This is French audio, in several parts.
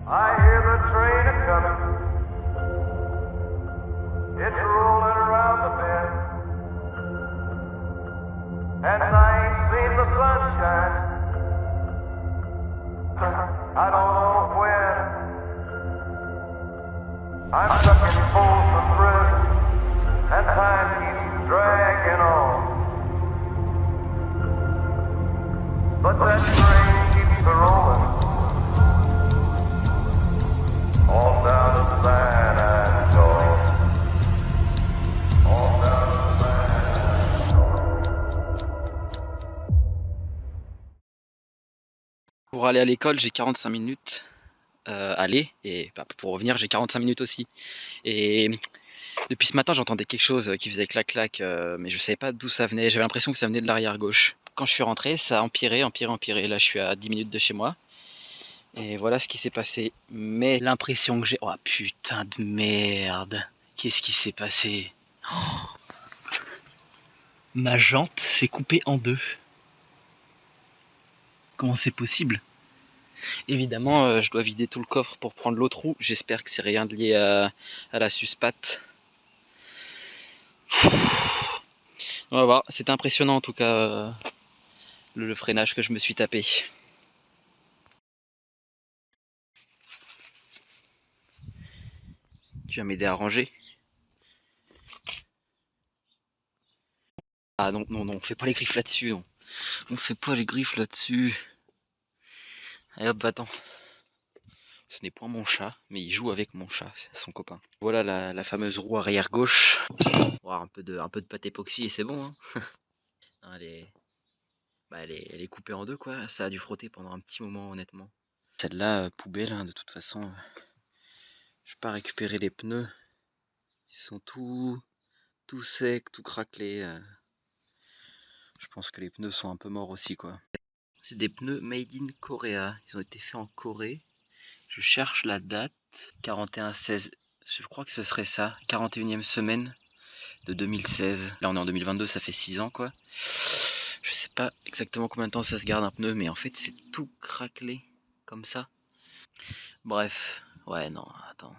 I hear the train a-comin'. It's rollin' around the bend. And I ain't seen the sunshine. I don't know when. I'm stuck in Folsom Prison, and time keeps dragging on. But that train keeps a-rollin'. On down to San Antonio. On down to San Antonio. Pour aller à l'école, j'ai 45 minutes. Aller, et bah, pour revenir, j'ai 45 minutes aussi. Et depuis ce matin, j'entendais quelque chose qui faisait clac-clac, mais je savais pas d'où ça venait. J'avais l'impression que ça venait de l'arrière-gauche. Quand je suis rentré, ça a empiré, empiré, empiré. Là, je suis à 10 minutes de chez moi. Et voilà ce qui s'est passé. Mais l'impression que j'ai... Oh putain de merde. Qu'est-ce qui s'est passé? Oh. Ma jante s'est coupée en deux. Comment c'est possible? Évidemment, je dois vider tout le coffre pour prendre l'autre roue. J'espère que c'est rien lié à la suspate. On va voir. C'était impressionnant en tout cas, le freinage que je me suis tapé. Tu vas m'aider à ranger? Ah non, non, non, on fait pas les griffes là-dessus. On fait pas les griffes là-dessus. Allez hop, va-t'en. Ce n'est point mon chat, mais il joue avec mon chat, c'est son copain. Voilà la fameuse roue arrière gauche. Voir un peu de pâte époxy et c'est bon. Hein. Elle est coupée en deux quoi. Ça a dû frotter pendant un petit moment honnêtement. Celle-là, poubelle, hein, de toute façon. Je vais pas récupérer les pneus. Ils sont tout secs, tout craquelés. Je pense que les pneus sont un peu morts aussi quoi. C'est des pneus made in Korea. Ils ont été faits en Corée. Je cherche la date. 41-16. Je crois que ce serait ça. 41e semaine de 2016. Là on est en 2022, ça fait 6 ans quoi. Je sais pas exactement combien de temps ça se garde un pneu, mais en fait c'est tout craquelé comme ça. Bref, ouais non, attends.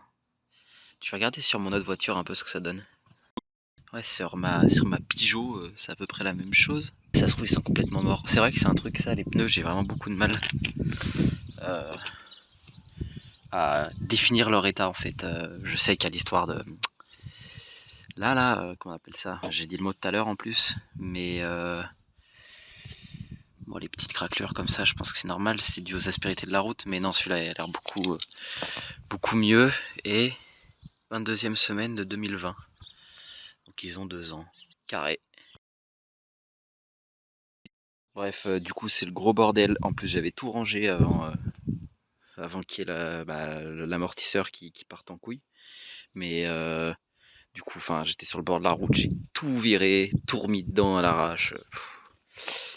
Je vais regarder sur mon autre voiture un peu ce que ça donne. Ouais, sur ma Peugeot, c'est à peu près la même chose. Ça se trouve ils sont complètement morts. C'est vrai que c'est un truc ça, les pneus, j'ai vraiment beaucoup de mal à définir leur état en fait. Je sais qu'il y a l'histoire de... Là, comment on appelle ça? J'ai dit le mot tout à l'heure en plus, mais... Bon, les petites craquelures comme ça, je pense que c'est normal, c'est dû aux aspérités de la route, mais non, celui-là il a l'air beaucoup mieux. Et 22e semaine de 2020. Donc ils ont 2 ans. Carré. Bref, du coup c'est le gros bordel. En plus j'avais tout rangé avant qu'il y ait l'amortisseur qui parte en couille. Mais du coup, j'étais sur le bord de la route, j'ai tout viré, tout remis dedans à l'arrache.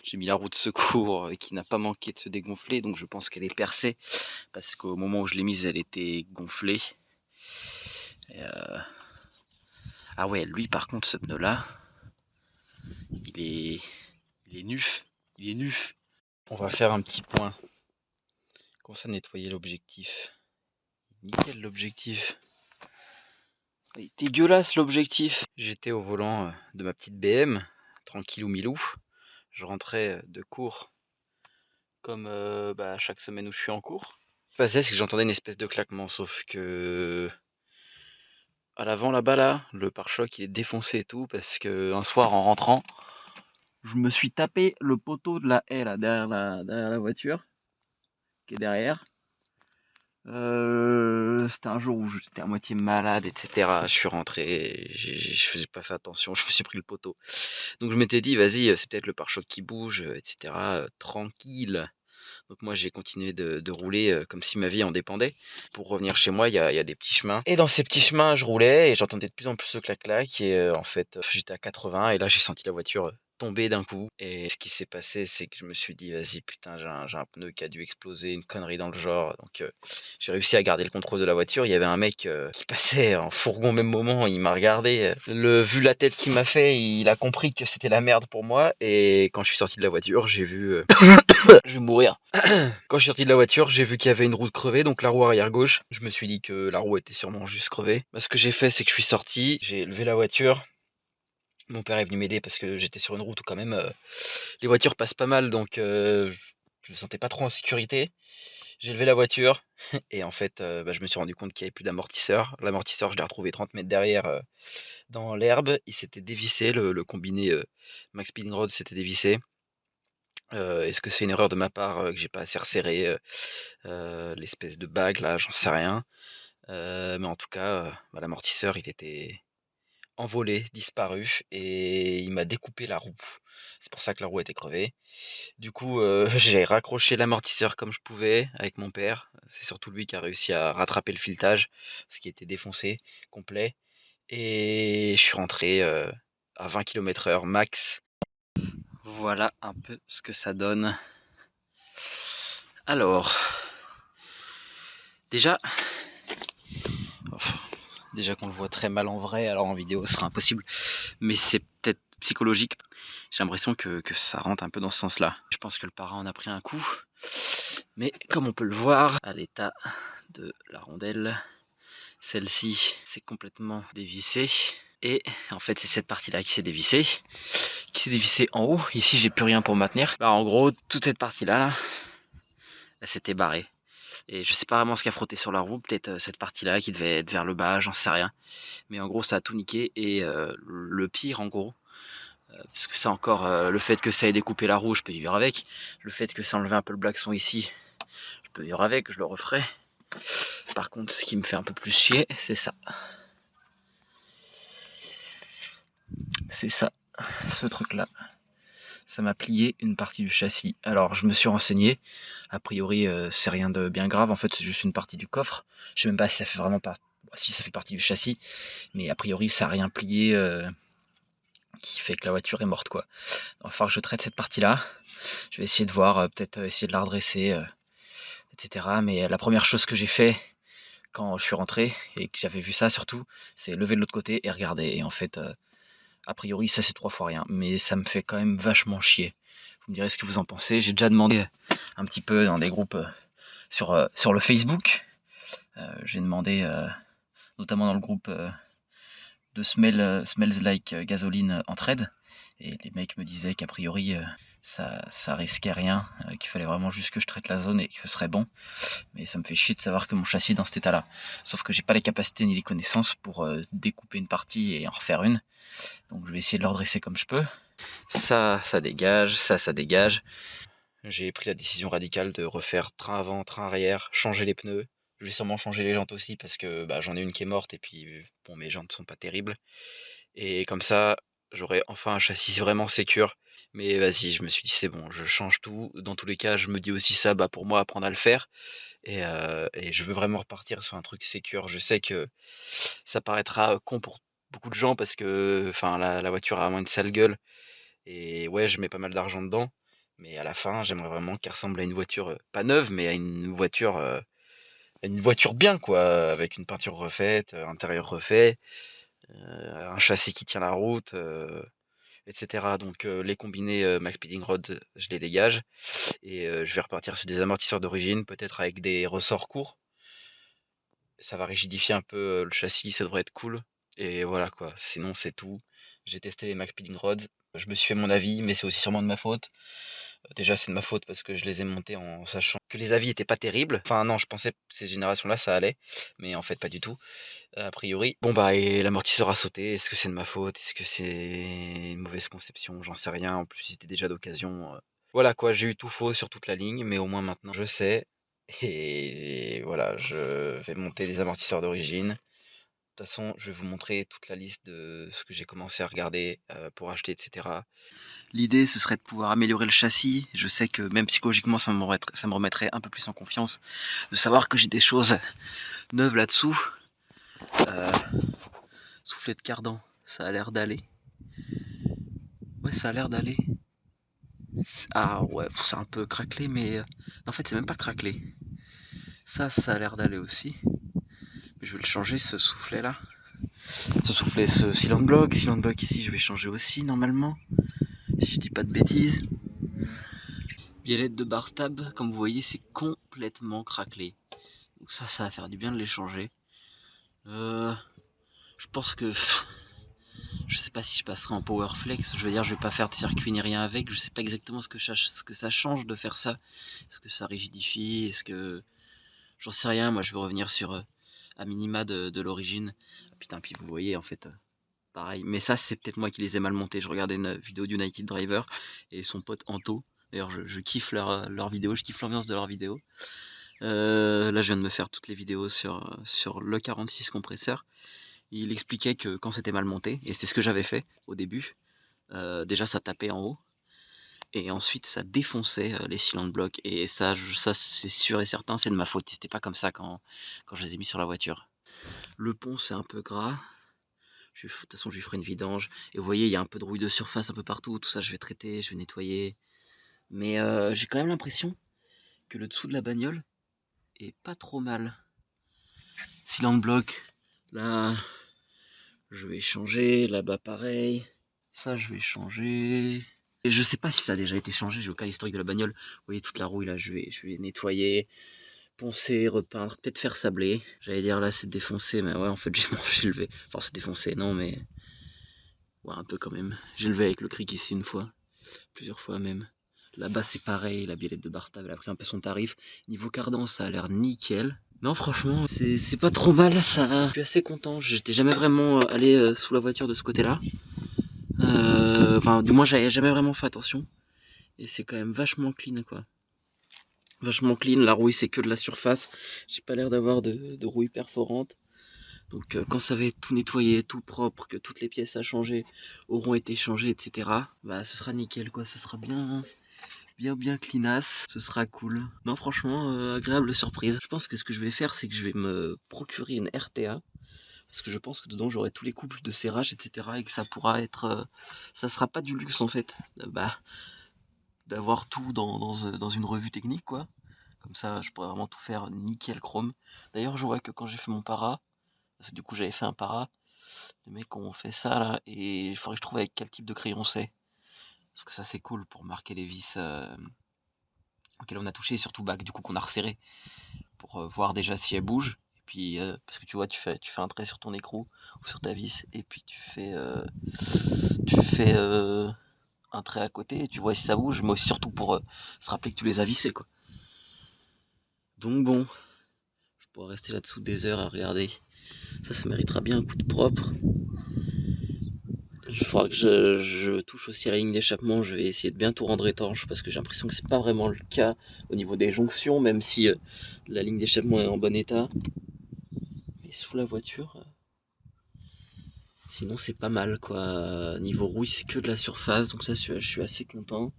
J'ai mis la roue de secours qui n'a pas manqué de se dégonfler, donc je pense qu'elle est percée, parce qu'au moment où je l'ai mise, elle était gonflée. Et ah ouais, lui par contre, ce pneu-là, il est nuf, il est nuf. On va faire un petit point. Comment ça nettoyer l'objectif? Nickel l'objectif. Il est dégueulasse l'objectif. J'étais au volant de ma petite BM, tranquillou milou. Je rentrais de cours comme chaque semaine où je suis en cours. Ce qui passait, c'est que j'entendais une espèce de claquement, sauf que à l'avant là-bas là, le pare-choc il est défoncé et tout, parce que un soir en rentrant, je me suis tapé le poteau de la haie là, derrière la voiture, qui est derrière. C'était un jour où j'étais à moitié malade, etc. Je suis rentré, je faisais pas fait attention, je me suis pris le poteau. Donc je m'étais dit, vas-y, c'est peut-être le pare-choc qui bouge, etc. Tranquille. Donc moi j'ai continué de rouler comme si ma vie en dépendait. Pour revenir chez moi, il y a des petits chemins. Et dans ces petits chemins, je roulais et j'entendais de plus en plus ce clac-clac. Et en fait, j'étais à 80 et là j'ai senti la voiture tomber d'un coup. Et ce qui s'est passé, c'est que je me suis dit, vas-y, putain, j'ai un pneu qui a dû exploser, une connerie dans le genre. Donc j'ai réussi à garder le contrôle de la voiture. Il y avait un mec qui passait en fourgon au même moment, il m'a regardé. Vu la tête qu'il m'a fait, il a compris que c'était la merde pour moi. Et quand je suis sorti de la voiture, j'ai vu... je vais mourir. Quand je suis sorti de la voiture, j'ai vu qu'il y avait une roue de crevée, donc la roue arrière gauche. Je me suis dit que la roue était sûrement juste crevée. Ce que j'ai fait, c'est que je suis sorti, j'ai levé la voiture. Mon père est venu m'aider parce que j'étais sur une route où quand même les voitures passent pas mal, donc je me sentais pas trop en sécurité. J'ai levé la voiture et en fait je me suis rendu compte qu'il n'y avait plus d'amortisseur. L'amortisseur, je l'ai retrouvé 30 mètres derrière dans l'herbe. Il s'était dévissé, le combiné Max Speeding Rod s'était dévissé. Est-ce que c'est une erreur de ma part que j'ai pas assez resserré l'espèce de bague là, j'en sais rien. Mais en tout cas, l'amortisseur il était envolé, disparu et il m'a découpé la roue. C'est pour ça que la roue était crevée. Du coup, j'ai raccroché l'amortisseur comme je pouvais avec mon père. C'est surtout lui qui a réussi à rattraper le filetage, ce qui était défoncé, complet. Et je suis rentré à 20 km/h max. Voilà un peu ce que ça donne. Alors, déjà qu'on le voit très mal en vrai, alors en vidéo ce sera impossible, mais c'est peut-être psychologique. J'ai l'impression que ça rentre un peu dans ce sens-là. Je pense que le parrain en a pris un coup, mais comme on peut le voir à l'état de la rondelle, celle-ci s'est complètement dévissée. Et en fait c'est cette partie-là qui s'est dévissée en haut. Ici j'ai plus rien pour maintenir. En gros toute cette partie-là, elle s'était barrée. Et je sais pas vraiment ce qui a frotté sur la roue, peut-être cette partie-là qui devait être vers le bas, j'en sais rien. Mais en gros ça a tout niqué et le pire en gros, parce que ça encore, le fait que ça ait découpé la roue, je peux vivre avec. Le fait que ça enlevait un peu le blackson ici, je peux vivre avec, je le referai. Par contre, ce qui me fait un peu plus chier, c'est ça. C'est ça, ce truc-là. Ça m'a plié une partie du châssis. Alors, je me suis renseigné. A priori, c'est rien de bien grave. En fait, c'est juste une partie du coffre. Je sais même pas si ça fait vraiment si ça fait partie du châssis. Mais a priori, ça n'a rien plié qui fait que la voiture est morte, quoi. Il va falloir que je traite cette partie-là. Je vais essayer de voir, peut-être essayer de la redresser, etc. Mais la première chose que j'ai fait quand je suis rentré, et que j'avais vu ça surtout, c'est lever de l'autre côté et regarder. Et en fait, a priori, ça c'est 3 fois rien. Mais ça me fait quand même vachement chier. Vous me direz ce que vous en pensez. J'ai déjà demandé un petit peu dans des groupes sur le Facebook. J'ai demandé, notamment dans le groupe de Smells Like Gasoline Entraide. Et les mecs me disaient qu'a priori ça risquait rien, qu'il fallait vraiment juste que je traite la zone et que ce serait bon. Mais ça me fait chier de savoir que mon châssis est dans cet état là. Sauf que j'ai pas les capacités ni les connaissances pour découper une partie et en refaire une. Donc je vais essayer de le redresser comme je peux. Ça dégage, ça dégage. J'ai pris la décision radicale de refaire train avant, train arrière, changer les pneus. Je vais sûrement changer les jantes aussi parce que j'en ai une qui est morte et puis bon, mes jantes sont pas terribles. Et comme ça, j'aurai enfin un châssis vraiment sécure. Mais vas-y, je me suis dit c'est bon, je change tout. Dans tous les cas, je me dis aussi ça, pour moi apprendre à le faire. Et je veux vraiment repartir sur un truc sécure. Je sais que ça paraîtra con pour beaucoup de gens parce que enfin la voiture a vraiment une sale gueule. Et ouais, je mets pas mal d'argent dedans. Mais à la fin, j'aimerais vraiment qu'elle ressemble à une voiture, pas neuve, mais à une voiture bien, quoi, avec une peinture refaite, intérieur refait, un châssis qui tient la route, etc. Donc les combinés Max Speeding Rod, je les dégage. Et je vais repartir sur des amortisseurs d'origine, peut-être avec des ressorts courts. Ça va rigidifier un peu le châssis, ça devrait être cool. Et voilà quoi, sinon c'est tout. J'ai testé les Max Speeding Rods, je me suis fait mon avis, mais c'est aussi sûrement de ma faute. Déjà c'est de ma faute parce que je les ai montés en sachant que les avis étaient pas terribles. Enfin non, je pensais que ces générations-là ça allait, mais en fait pas du tout, a priori. Bon et l'amortisseur a sauté, est-ce que c'est de ma faute? Est-ce que c'est une mauvaise conception? J'en sais rien, en plus c'était déjà d'occasion. Voilà quoi, j'ai eu tout faux sur toute la ligne, mais au moins maintenant je sais. Et voilà, je vais monter les amortisseurs d'origine. De toute façon, je vais vous montrer toute la liste de ce que j'ai commencé à regarder pour acheter, etc. L'idée, ce serait de pouvoir améliorer le châssis. Je sais que même psychologiquement, ça me remettrait un peu plus en confiance de savoir que j'ai des choses neuves là-dessous. Soufflet de cardan, ça a l'air d'aller. Ouais, ouais, ça a l'air d'aller. Ah ouais, c'est un peu craquelé, mais en fait, c'est même pas craquelé. Ça a l'air d'aller aussi. Je vais le changer, ce soufflet là. Ce soufflet, ce cylinder block. Cylinder block ici, je vais changer aussi normalement. Si je dis pas de bêtises. Biellette de bar stab, comme vous voyez, c'est complètement craquelé. Donc ça va faire du bien de les changer. Je pense que je sais pas si je passerai en power flex. Je veux dire, je vais pas faire de circuit ni rien avec. Je sais pas exactement ce que ça change de faire ça. Est-ce que ça rigidifie? Est-ce que j'en sais rien. Moi, je vais revenir sur à minima de l'origine. Ah, putain, puis vous voyez en fait. Pareil, mais ça c'est peut-être moi qui les ai mal montés. Je regardais une vidéo d'United Driver et son pote Anto. D'ailleurs je kiffe leur vidéo, je kiffe l'ambiance de leur vidéo. Là je viens de me faire toutes les vidéos sur le 46 compresseur. Il expliquait que quand c'était mal monté, et c'est ce que j'avais fait au début, déjà ça tapait en haut. Et ensuite ça défonçait les cylindres blocs. Et ça c'est sûr et certain, c'est de ma faute. C'était pas comme ça quand je les ai mis sur la voiture. Le pont c'est un peu gras. De toute façon, je lui ferai une vidange. Et vous voyez, il y a un peu de rouille de surface un peu partout. Tout ça, je vais traiter, je vais nettoyer. Mais j'ai quand même l'impression que le dessous de la bagnole est pas trop mal. Cylinder block, là, je vais changer. Là-bas, pareil. Ça, je vais changer. Et je sais pas si ça a déjà été changé. J'ai aucun historique de la bagnole. Vous voyez toute la rouille là, je vais nettoyer. Poncer, repeindre, peut-être faire sabler. J'allais dire là, c'est défoncé, mais ouais, en fait, j'ai levé. Enfin, c'est défoncé, non, mais. Ouais, un peu quand même. J'ai levé avec le cric ici une fois, plusieurs fois même. Là-bas c'est pareil, la biellette de Barstav elle a pris un peu son tarif. Niveau cardan ça a l'air nickel. Non franchement c'est pas trop mal ça. Je suis assez content, j'étais jamais vraiment allé sous la voiture de ce côté là. Enfin du moins j'avais jamais vraiment fait attention. Et c'est quand même vachement clean quoi. Vachement clean, la rouille c'est que de la surface. J'ai pas l'air d'avoir de rouille perforante. Donc quand ça va être tout nettoyé, tout propre, que toutes les pièces à changer auront été changées, etc. Bah ce sera nickel quoi, ce sera bien cleanasse, ce sera cool. Non franchement, agréable surprise. Je pense que ce que je vais faire, c'est que je vais me procurer une RTA. Parce que je pense que dedans j'aurai tous les couples de serrage, etc. Et que ça pourra être... ça sera pas du luxe en fait. D'avoir tout dans une revue technique quoi. Comme ça je pourrais vraiment tout faire nickel chrome. D'ailleurs je vois que quand j'ai fait mon para, parce que du coup j'avais fait un para, les mecs ont fait ça là, et il faudrait que je trouve avec quel type de crayon c'est. Parce que ça c'est cool pour marquer les vis auxquelles on a touché, et surtout du coup qu'on a resserré, pour voir déjà si elle bouge. Et puis parce que tu vois, tu fais un trait sur ton écrou ou sur ta vis, et puis tu fais un trait à côté, et tu vois si ça bouge, mais aussi surtout pour se rappeler que tu les as vissés quoi. Donc bon, je pourrais rester là-dessous des heures à regarder. Ça méritera bien un coup de propre. Il faudra que je touche aussi à la ligne d'échappement. Je vais essayer de bien tout rendre étanche parce que j'ai l'impression que c'est pas vraiment le cas au niveau des jonctions, même si la ligne d'échappement est en bon état. Mais sous la voiture, sinon c'est pas mal quoi. Niveau rouille, c'est que de la surface, donc ça je suis assez content.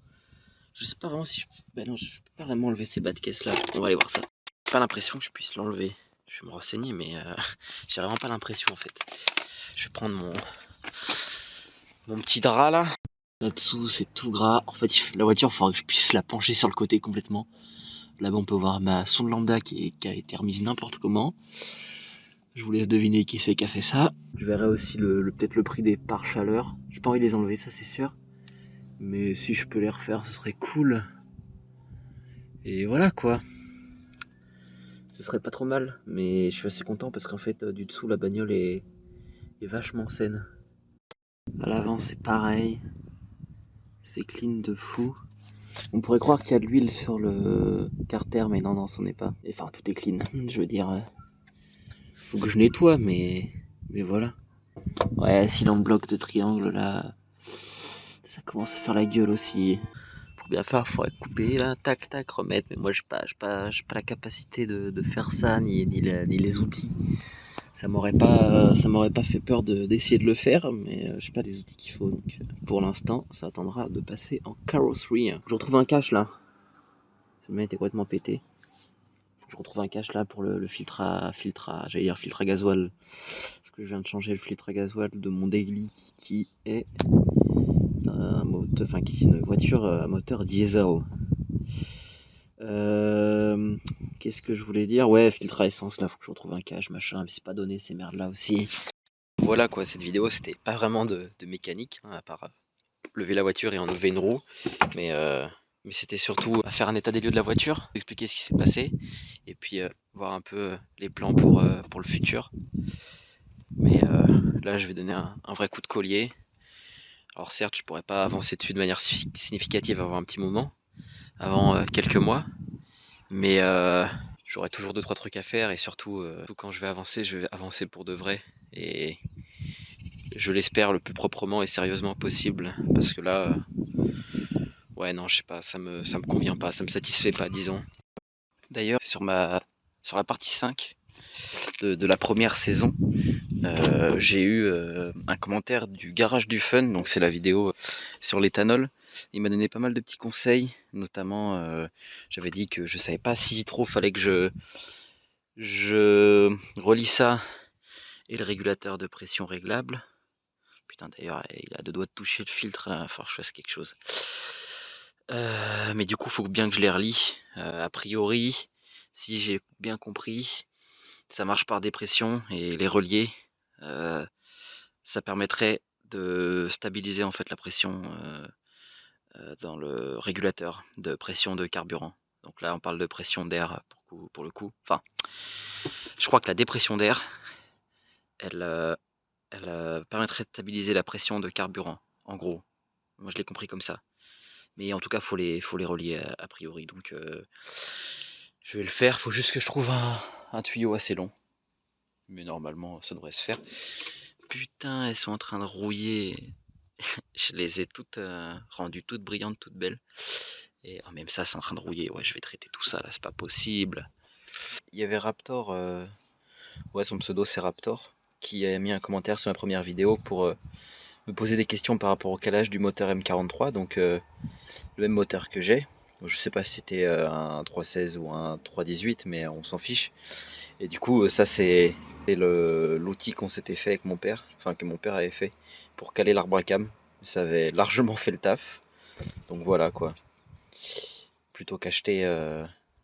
Je sais pas vraiment si je... Ben non, je peux pas vraiment enlever ces bas de caisse là. On va aller voir ça. J'ai pas l'impression que je puisse l'enlever. Je vais me renseigner, mais j'ai vraiment pas l'impression en fait. Je vais prendre mon petit drap là. Là-dessous c'est tout gras. En fait la voiture il faudra que je puisse la pencher sur le côté complètement. Là-bas on peut voir ma sonde lambda qui a été remise n'importe comment. Je vous laisse deviner qui c'est qui a fait ça. Je verrai aussi peut-être le prix des pare-chaleur. J'ai pas envie de les enlever, ça c'est sûr. Mais si je peux les refaire ce serait cool. Et voilà quoi. Ce serait pas trop mal. Mais je suis assez content parce qu'en fait du dessous la bagnole est vachement saine. À l'avant c'est pareil. C'est clean de fou. On pourrait croire qu'il y a de l'huile sur le carter, mais non, c'en est pas. Enfin, tout est clean. Je veux dire, faut que je nettoie, mais voilà. Ouais, cylinder bloc de triangle là, ça commence à faire la gueule aussi. Pour bien faire, il faudrait couper là, tac, remettre. Mais moi, j'ai pas la capacité de faire ça, ni les outils. Ça m'aurait pas fait peur d'essayer de le faire, mais j'ai pas les outils qu'il faut. Donc pour l'instant, ça attendra de passer en carrosserie. Je retrouve un cache là. Ce mec était complètement pété. Faut que je retrouve un cache là pour le filtre à gasoil. Parce que je viens de changer le filtre à gasoil de mon daily qui est qui est une voiture à moteur diesel. Qu'est-ce que je voulais dire? Ouais, filtre à essence, là, faut que je retrouve un cache, machin, mais c'est pas donné ces merdes là aussi. Voilà quoi, cette vidéo c'était pas vraiment de mécanique, hein, à part lever la voiture et enlever une roue, mais c'était surtout à faire un état des lieux de la voiture, expliquer ce qui s'est passé, et puis voir un peu les plans pour le futur. Mais là je vais donner un vrai coup de collier. Alors certes je pourrais pas avancer dessus de manière significative avant un petit moment, avant quelques mois, mais j'aurai toujours 2-3 trucs à faire, et surtout quand je vais avancer pour de vrai, et je l'espère le plus proprement et sérieusement possible, parce que là, ouais non, je sais pas, ça me convient pas, ça me satisfait pas, disons. D'ailleurs, sur la partie 5 de la première saison, j'ai eu un commentaire du Garage du Fun, donc c'est la vidéo sur l'éthanol. Il m'a donné pas mal de petits conseils, notamment j'avais dit que je savais pas si trop fallait que je relie ça et le régulateur de pression réglable. Putain, d'ailleurs, il a 2 doigts de toucher le filtre, là, il va falloir que je fasse quelque chose. Mais du coup, faut bien que je les relie. A priori, si j'ai bien compris, ça marche par dépression, et les relier, ça permettrait de stabiliser en fait la pression dans le régulateur de pression de carburant. Donc là, on parle de pression d'air pour le coup. Enfin, je crois que la dépression d'air, elle permettrait de stabiliser la pression de carburant, en gros. Moi, je l'ai compris comme ça. Mais en tout cas, faut les relier a priori. Donc, je vais le faire. Faut juste que je trouve un tuyau assez long. Mais normalement, ça devrait se faire. Putain, elles sont en train de rouiller. Je les ai toutes rendues toutes brillantes, toutes belles. Et même ça, c'est en train de rouiller. Ouais, je vais traiter tout ça là, c'est pas possible. Il y avait Raptor, ouais, son pseudo c'est Raptor, qui a mis un commentaire sur ma première vidéo pour me poser des questions par rapport au calage du moteur M43, donc le même moteur que j'ai. Je sais pas si c'était un 316 ou un 318, mais on s'en fiche. Et du coup, ça c'est l'outil qu'on s'était fait avec mon père, enfin que mon père avait fait pour caler l'arbre à cam. Ça avait largement fait le taf. Donc voilà quoi. Plutôt qu'acheter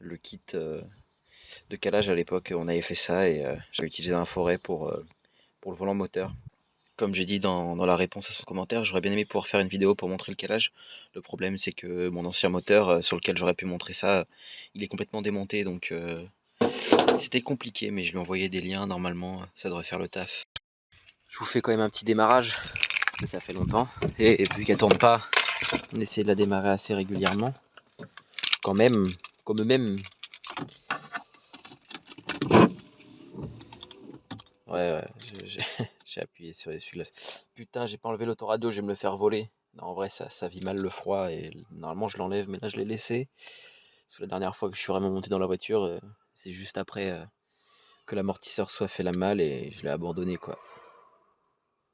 le kit de calage à l'époque, on avait fait ça, et j'avais utilisé un forêt pour le volant moteur. Comme j'ai dit dans la réponse à son commentaire, j'aurais bien aimé pouvoir faire une vidéo pour montrer le calage. Le problème c'est que mon ancien moteur sur lequel j'aurais pu montrer ça, il est complètement démonté, donc c'était compliqué, mais je lui ai envoyé des liens, normalement ça devrait faire le taf. Je vous fais quand même un petit démarrage, parce que ça fait longtemps, et vu qu'elle tourne pas, on essaie de la démarrer assez régulièrement. Quand même. Ouais, j'ai appuyé sur l'essuie-glace. Putain, j'ai pas enlevé l'autoradio, je vais me le faire voler. Non, en vrai, ça vit mal le froid, et normalement je l'enlève, mais là je l'ai laissé. Parce que la dernière fois que je suis vraiment monté dans la voiture, c'est juste après que l'amortisseur soit fait la malle, et je l'ai abandonné quoi.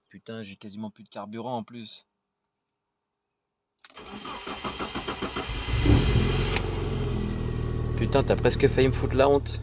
Putain, j'ai quasiment plus de carburant en plus. Putain, t'as presque failli me foutre la honte.